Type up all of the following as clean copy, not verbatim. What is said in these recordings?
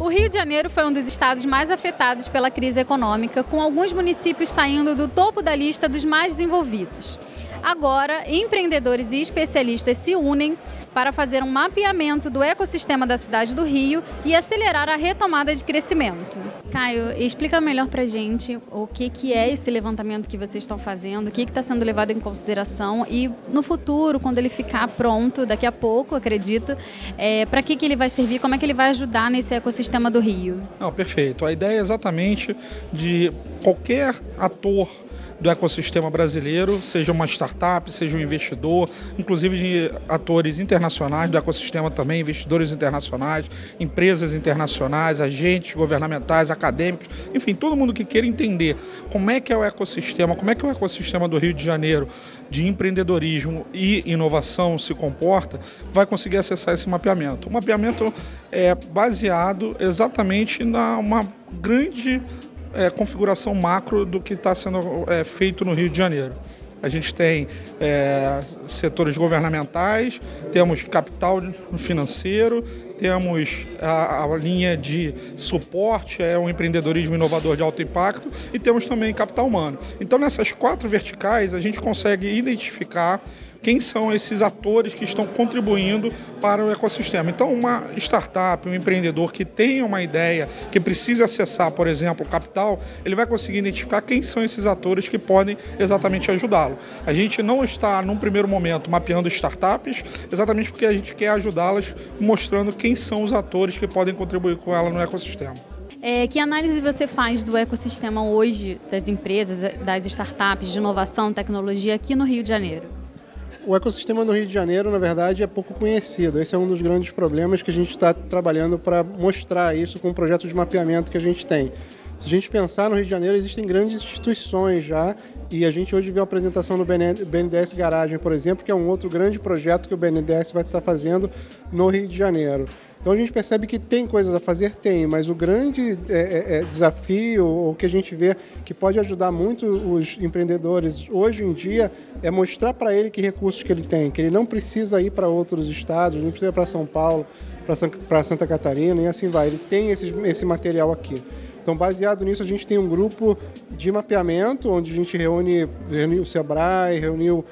O Rio de Janeiro foi um dos estados mais afetados pela crise econômica, com alguns municípios saindo do topo da lista dos mais desenvolvidos. Agora, empreendedores e especialistas se unem para fazer um mapeamento do ecossistema da cidade do Rio e acelerar a retomada de crescimento. Caio, explica melhor para a gente o que é esse levantamento que vocês estão fazendo, o que está sendo levado em consideração e no futuro, quando ele ficar pronto, daqui a pouco, acredito, para que ele vai servir, como é que ele vai ajudar nesse ecossistema do Rio? Não, perfeito. A ideia é exatamente de qualquer ator do ecossistema brasileiro, seja uma startup, seja um investidor, inclusive de atores internacionais do ecossistema também, investidores internacionais, empresas internacionais, agentes governamentais, acadêmicos, enfim, todo mundo que queira entender como é que é o ecossistema, como é que o ecossistema do Rio de Janeiro de empreendedorismo e inovação se comporta, vai conseguir acessar esse mapeamento. O mapeamento é baseado exatamente numa grande configuração macro do que está sendo feito no Rio de Janeiro. A gente tem setores governamentais, temos capital financeiro, temos a linha de suporte, um empreendedorismo inovador de alto impacto e temos também capital humano. Então, nessas 4 verticais, a gente consegue identificar quem são esses atores que estão contribuindo para o ecossistema. Então, uma startup, um empreendedor que tem uma ideia, que precisa acessar, por exemplo, o capital, ele vai conseguir identificar quem são esses atores que podem exatamente ajudá-lo. A gente não está, num primeiro momento, mapeando startups, exatamente porque a gente quer ajudá-las mostrando quem são os atores que podem contribuir com ela no ecossistema. Que análise você faz do ecossistema hoje, das empresas, das startups, de inovação, tecnologia aqui no Rio de Janeiro? O ecossistema no Rio de Janeiro, na verdade, é pouco conhecido. Esse é um dos grandes problemas que a gente está trabalhando para mostrar isso com o projeto de mapeamento que a gente tem. Se a gente pensar no Rio de Janeiro, existem grandes instituições já, e a gente hoje viu a apresentação do BNDES Garagem, por exemplo, que é um outro grande projeto que o BNDES vai estar fazendo no Rio de Janeiro. Então a gente percebe que tem coisas a fazer, mas o grande desafio, o que a gente vê que pode ajudar muito os empreendedores hoje em dia, é mostrar para ele que recursos que ele tem, que ele não precisa ir para outros estados, não precisa ir para São Paulo, para Santa Catarina e assim vai. Ele tem esse material aqui. Então, baseado nisso, a gente tem um grupo de mapeamento, onde a gente reuniu o Sebrae, reuniu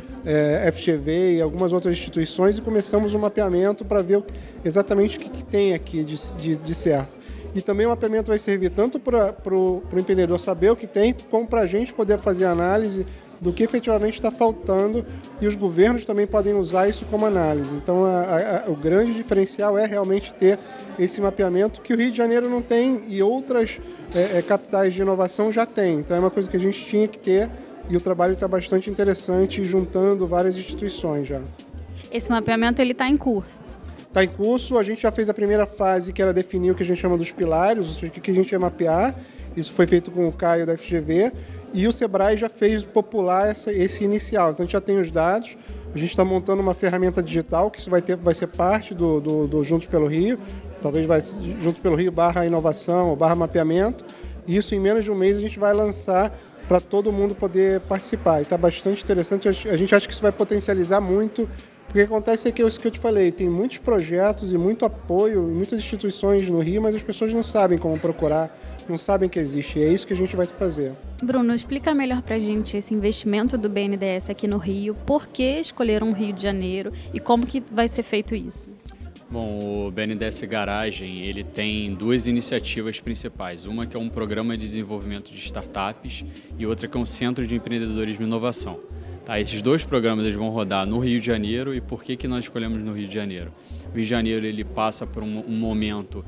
FGV e algumas outras instituições e começamos um mapeamento para ver exatamente o que tem aqui de certo. E também o mapeamento vai servir tanto para o empreendedor saber o que tem, como para a gente poder fazer análise do que efetivamente está faltando e os governos também podem usar isso como análise. Então, o grande diferencial é realmente ter esse mapeamento que o Rio de Janeiro não tem e outras capitais de inovação já tem. Então, é uma coisa que a gente tinha que ter e o trabalho está bastante interessante, juntando várias instituições já. Esse mapeamento está em curso? Está em curso, a gente já fez a primeira fase, que era definir o que a gente chama dos pilares, ou seja, o que a gente ia mapear. Isso foi feito com o Caio da FGV. E o Sebrae já fez popular esse inicial. Então, a gente já tem os dados. A gente está montando uma ferramenta digital, que isso vai ser parte do Juntos pelo Rio. Talvez vai Juntos pelo Rio /inovação ou /mapeamento. E isso, em menos de um mês, a gente vai lançar para todo mundo poder participar. E está bastante interessante. A gente acha que isso vai potencializar muito. Porque o que acontece é que isso que eu te falei, tem muitos projetos e muito apoio, muitas instituições no Rio, mas as pessoas não sabem como procurar, não sabem que existe. E é isso que a gente vai fazer. Bruno, explica melhor pra gente esse investimento do BNDES aqui no Rio, por que escolheram o Rio de Janeiro e como que vai ser feito isso? Bom, o BNDES Garagem, ele tem 2 iniciativas principais. Uma que é um programa de desenvolvimento de startups e outra que é um centro de empreendedorismo e inovação. Tá, esses 2 programas eles vão rodar no Rio de Janeiro. E por que nós escolhemos no Rio de Janeiro? O Rio de Janeiro ele passa por um momento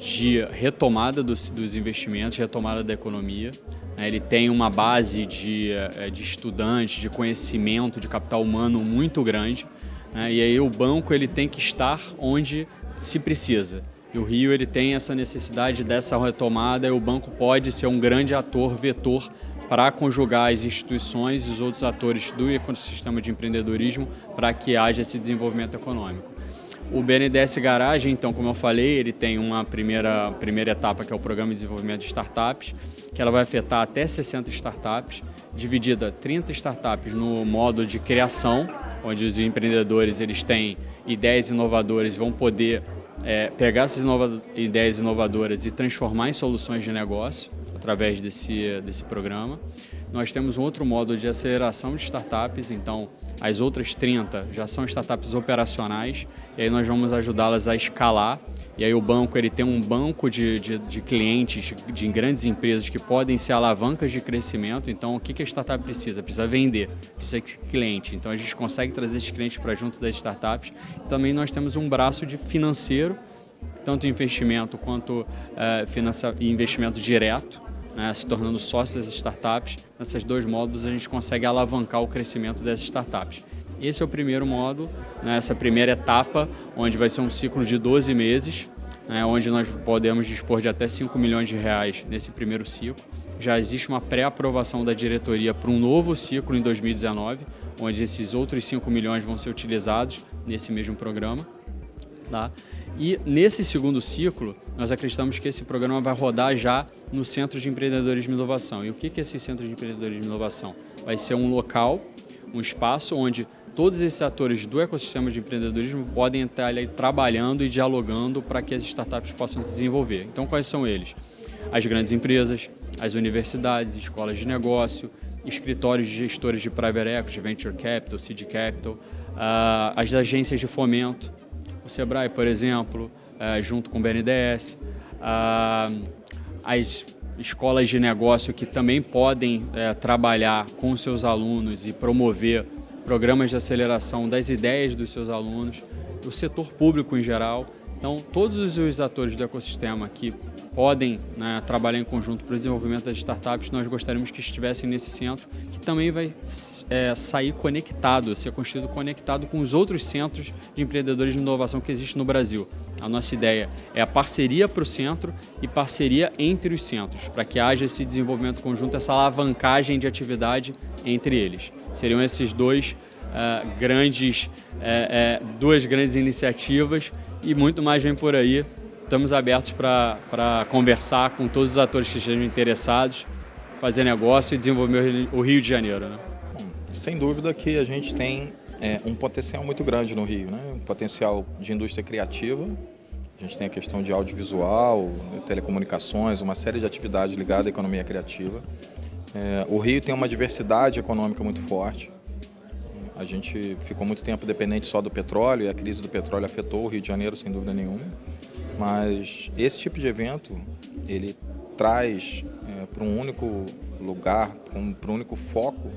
de retomada dos investimentos, retomada da economia. Ele tem uma base de estudantes, de conhecimento, de capital humano muito grande. E aí o banco ele tem que estar onde se precisa. E o Rio ele tem essa necessidade dessa retomada e o banco pode ser um grande ator, vetor, para conjugar as instituições e os outros atores do ecossistema de empreendedorismo para que haja esse desenvolvimento econômico. O BNDES Garagem, então, como eu falei, ele tem uma primeira etapa que é o Programa de Desenvolvimento de Startups, que ela vai afetar até 60 startups, dividida 30 startups no modo de criação onde os empreendedores eles têm ideias inovadoras, vão poder pegar essas ideias inovadoras e transformar em soluções de negócio através desse programa. Nós temos um outro módulo de aceleração de startups, então as outras 30 já são startups operacionais e aí nós vamos ajudá-las a escalar. E aí o banco ele tem um banco de clientes de grandes empresas que podem ser alavancas de crescimento. Então o que a startup precisa? Precisa vender, precisa de cliente. Então a gente consegue trazer esses clientes para junto das startups. Também nós temos um braço de financeiro, tanto investimento quanto investimento direto, né, se tornando sócio das startups. Nesses dois módulos a gente consegue alavancar o crescimento dessas startups. Esse é o primeiro módulo, né, essa primeira etapa, onde vai ser um ciclo de 12 meses, né, onde nós podemos dispor de até 5 milhões de reais nesse primeiro ciclo. Já existe uma pré-aprovação da diretoria para um novo ciclo em 2019, onde esses outros 5 milhões vão ser utilizados nesse mesmo programa. Tá? E nesse segundo ciclo, nós acreditamos que esse programa vai rodar já no Centro de Empreendedorismo e Inovação. E o que é esse Centro de Empreendedorismo e Inovação? Vai ser um local, um espaço onde todos esses atores do ecossistema de empreendedorismo podem estar ali trabalhando e dialogando para que as startups possam se desenvolver. Então, quais são eles? As grandes empresas, as universidades, escolas de negócio, escritórios de gestores de private equity, venture capital, seed capital, as agências de fomento, o Sebrae, por exemplo, junto com o BNDES, as escolas de negócio que também podem trabalhar com seus alunos e promover programas de aceleração das ideias dos seus alunos, o setor público em geral. Então, todos os atores do ecossistema que podem, né, trabalhar em conjunto para o desenvolvimento das startups, nós gostaríamos que estivessem nesse centro, que também vai sair conectado, ser construído conectado com os outros centros de empreendedorismo e inovação que existem no Brasil. A nossa ideia é a parceria para o centro e parceria entre os centros, para que haja esse desenvolvimento conjunto, essa alavancagem de atividade entre eles. Seriam esses duas grandes iniciativas e muito mais vem por aí. Estamos abertos para conversar com todos os atores que estejam interessados, fazer negócio e desenvolver o Rio de Janeiro. Né? Sem dúvida que a gente tem um potencial muito grande no Rio, né? Um potencial de indústria criativa. A gente tem a questão de audiovisual, telecomunicações, uma série de atividades ligadas à economia criativa. O Rio tem uma diversidade econômica muito forte. A gente ficou muito tempo dependente só do petróleo e a crise do petróleo afetou o Rio de Janeiro, sem dúvida nenhuma. Mas esse tipo de evento, ele traz para um único lugar, para um único foco,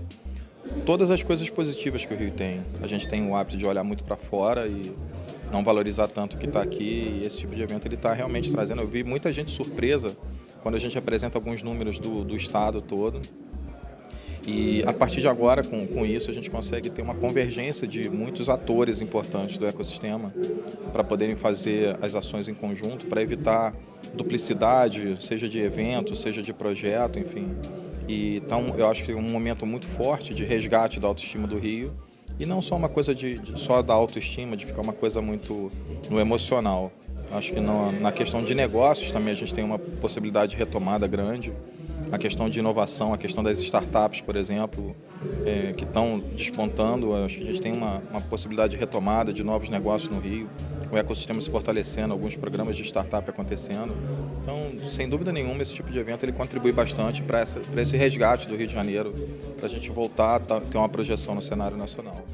todas as coisas positivas que o Rio tem. A gente tem o hábito de olhar muito para fora e não valorizar tanto o que está aqui. E esse tipo de evento ele está realmente trazendo. Eu vi muita gente surpresa quando a gente apresenta alguns números do estado todo. E a partir de agora, com isso, a gente consegue ter uma convergência de muitos atores importantes do ecossistema para poderem fazer as ações em conjunto, para evitar duplicidade, seja de evento, seja de projeto, enfim. E, então, eu acho que é um momento muito forte de resgate da autoestima do Rio, e não só uma coisa só da autoestima, de ficar uma coisa muito no emocional. Acho que na questão de negócios também a gente tem uma possibilidade de retomada grande. A questão de inovação, a questão das startups, por exemplo, que estão despontando. Acho que a gente tem uma possibilidade de retomada de novos negócios no Rio, o ecossistema se fortalecendo, alguns programas de startup acontecendo. Então, sem dúvida nenhuma, esse tipo de evento ele contribui bastante para esse resgate do Rio de Janeiro, para a gente voltar a ter uma projeção no cenário nacional.